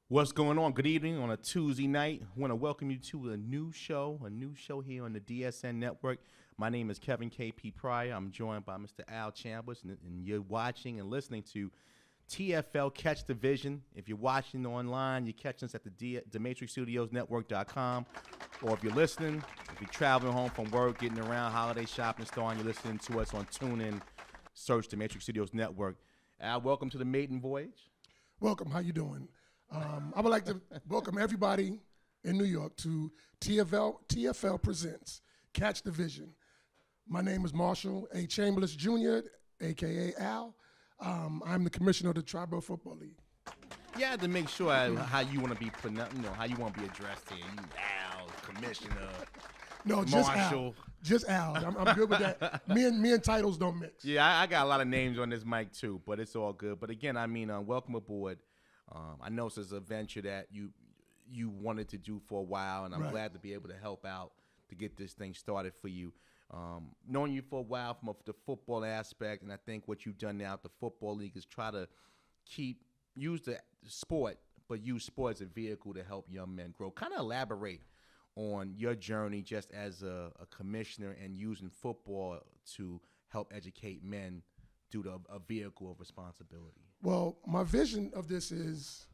What's going on? Good evening on a Tuesday night. I want to welcome you to a new show here on the DSN network. My name is Kevin KP Pryor. I'm joined by Mr. Al Chambers, and you're watching and listening to TFL Catch the Vision. If you're watching online, you catch us at the DematrixStudiosNetwork.com. Or if you're listening, if you're traveling home from work, getting around, holiday shopping, store, and you're listening to us on TuneIn, search the Matrix Studios Network. Al, welcome to the maiden voyage. Welcome. How you doing? I would like to welcome everybody in New York to TFL Presents Catch the Vision. My name is Marshall A. Chambliss Jr., a.k.a. Al. I'm the commissioner of the Tribal Football League. You had to make sure how you want to be how you want to be addressed here. You Al, commissioner, No, just Marshall. Al. Just Al. I'm good with that. Me and titles don't mix. Yeah, I got a lot of names on this mic too, but it's all good. But again, welcome aboard. I know this is a venture that you wanted to do for a while, and I'm Right. glad to be able to help out to get this thing started for you. Knowing you for a while from the football aspect, and I think what you've done now at the Football League is try to use the sport, but use sport as a vehicle to help young men grow. Kind of elaborate on your journey just as a commissioner and using football to help educate men through a vehicle of responsibility. Well, my vision of this is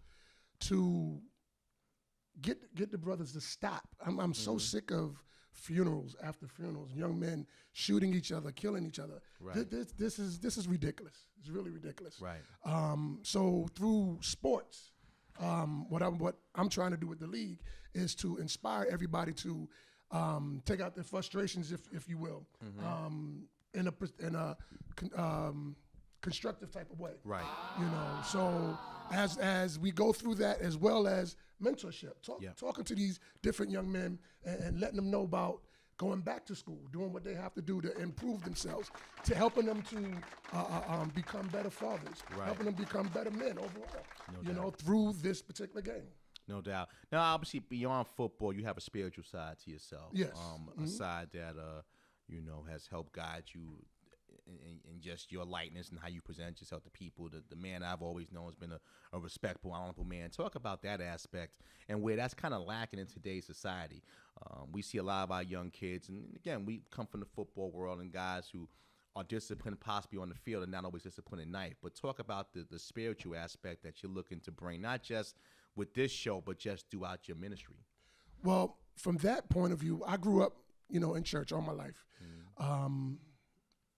to get the brothers to stop. I'm so sick of funerals after funerals, young men shooting each other, killing each other. Right. This is ridiculous. It's really ridiculous. Right. So through sports, what I'm trying to do with the league is to inspire everybody to take out their frustrations, if you will, in a constructive type of way. Right. You know, so as we go through that, as well as mentorship, talking to these different young men and letting them know about going back to school, doing what they have to do to improve themselves, to helping them to become better fathers, Right. helping them become better men overall, No doubt. through this particular game. No doubt. Now, obviously, beyond football, you have a spiritual side to yourself. Yes. A side that, has helped guide you in just your lightness and how you present yourself to people. The man I've always known has been a respectful, honorable man. Talk about that aspect and where that's kind of lacking in today's society. We see a lot of our young kids, and again, we come from the football world, and guys who are disciplined possibly on the field and not always disciplined at night. But talk about the spiritual aspect that you're looking to bring, not just with this show, but just throughout your ministry. Well, from that point of view, I grew up, in church all my life.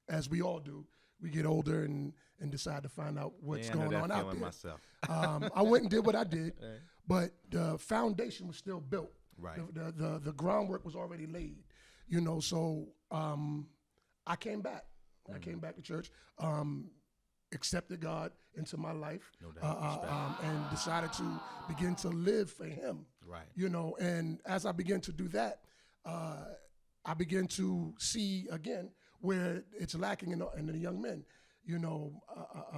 As we all do, we get older and decide to find out what's going on out there. Myself. I went and did what I did, but the foundation was still built. Right. The groundwork was already laid, so I came back. I came back to church, accepted God into my life, No doubt. and decided to begin to live for Him. Right. And as I began to do that, I began to see again where it's lacking in the young men.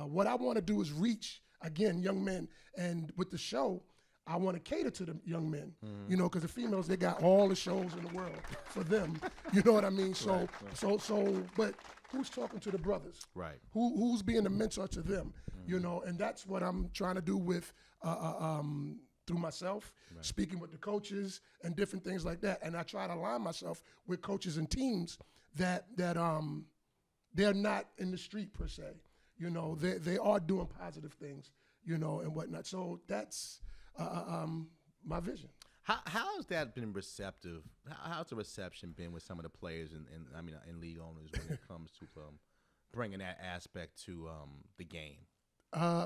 What I want to do is reach again young men, and with the show, I want to cater to the young men. Because the females, they got all the shows in the world for them. You know what I mean? So, Right. but who's talking to the brothers? Right. Who's being a mentor to them? And that's what I'm trying to do with through myself, speaking with the coaches and different things like that. And I try to align myself with coaches and teams that they're not in the street per se. They are doing positive things, and whatnot. So that's my vision. How has that been receptive? How's the reception been with some of the players and league owners when it comes to bringing that aspect to the game?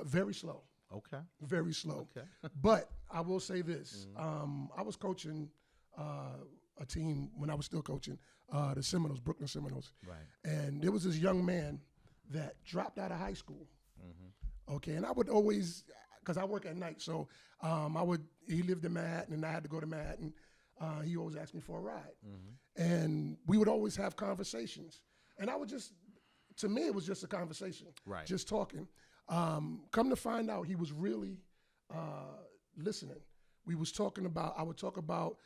Very slow. Okay. Very slow. Okay. But I will say this. I was coaching a team when I was still coaching, the Seminoles, Brooklyn Seminoles. Right. And there was this young man that dropped out of high school. Okay, and I would always, because I work at night, so he lived in Manhattan and I had to go to Manhattan. He always asked me for a ride. And we would always have conversations. And to me, it was just a conversation. Right. Just talking. Come to find out, he was really listening. I would talk about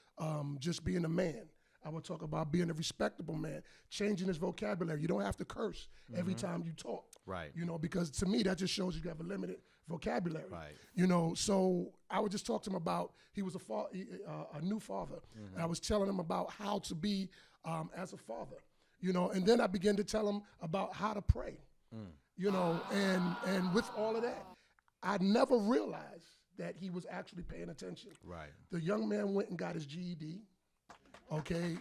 just being a man. I would talk about being a respectable man, changing his vocabulary. You don't have to curse every time you talk. Right. Because to me, that just shows you have a limited vocabulary. Right. You know, so I would just talk to him about, he was a new father. And I was telling him about how to be as a father, you know, and then I began to tell him about how to pray, you know, and with all of that, I never realized that he was actually paying attention. Right. The young man went and got his GED. Okay,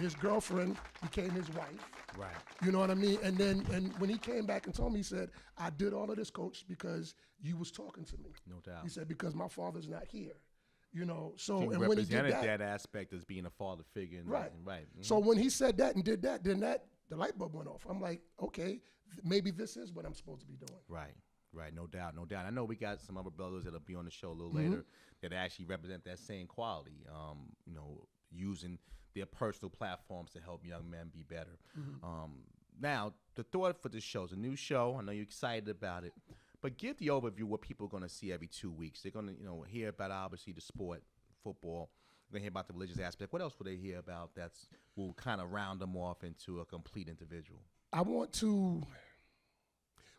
his girlfriend became his wife. Right. You know what I mean? And when he came back and told me, he said, I did all of this, Coach, because you was talking to me. No doubt. He said, because my father's not here. You know, so He and when he did represented that, that aspect as being a father figure. right. Right. So when he said that and did that, then the light bulb went off. I'm like, okay, maybe this is what I'm supposed to be doing. Right. Right, no doubt, no doubt. I know we got some other brothers that'll be on the show a little later that actually represent that same quality. You know, using their personal platforms to help young men be better. Now, the thought for this show is a new show. I know you're excited about it, but give the overview what people are going to see every 2 weeks. They're going to, you know, hear about obviously the sport, football. They're going to hear about the religious aspect. What else will they hear about that's will kind of round them off into a complete individual? I want to.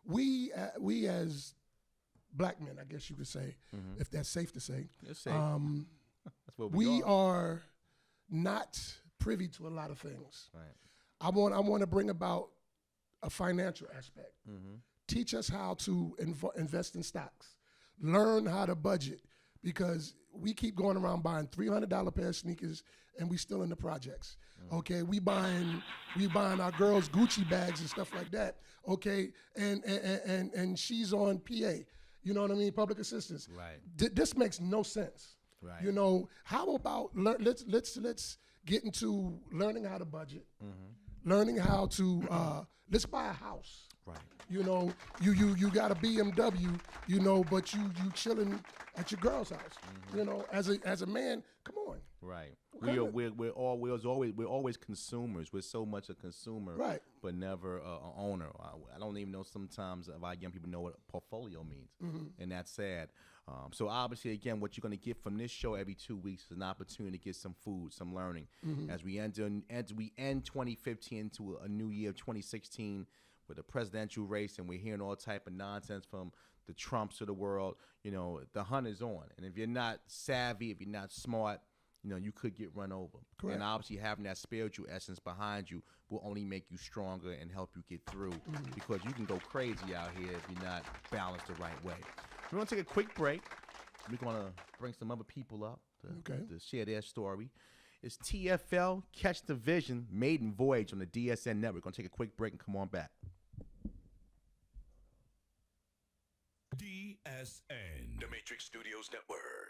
We as black men, I guess you could say, if that's safe to say, It's safe. That's what we are not privy to a lot of things. Right. I want to bring about a financial aspect. Teach us how to invest in stocks. Learn how to budget, because we keep going around buying $300 pair of sneakers and we still in the projects. Okay, we buying our girls Gucci bags and stuff like that. Okay, and she's on PA. You know what I mean? Public assistance. Right. This makes no sense. Right. You know, how about let's get into learning how to budget, learning how to let's buy a house. Right. You know, you got a BMW, you know, but you chilling at your girl's house. You know, as a man, come on. Right. We're always consumers. We're so much a consumer, Right. but never an owner. I don't even know sometimes if our young people know what a portfolio means, and that's sad. So obviously, again, what you're going to get from this show every 2 weeks is an opportunity to get some food, some learning, as we end 2015 into a new year of 2016 with a presidential race, and we're hearing all type of nonsense from the Trumps of the world. You know, the hunt is on, and if you're not savvy, if you're not smart, you know, you could get run over. Correct. And obviously having that spiritual essence behind you will only make you stronger and help you get through, because you can go crazy out here if you're not balanced the right way. We're going to take a quick break. We're going to bring some other people up to share their story. It's TFL, Catch the Vision, Maiden Voyage on the DSN Network. We're going to take a quick break and come on back. DSN, The Matrix Studios Network.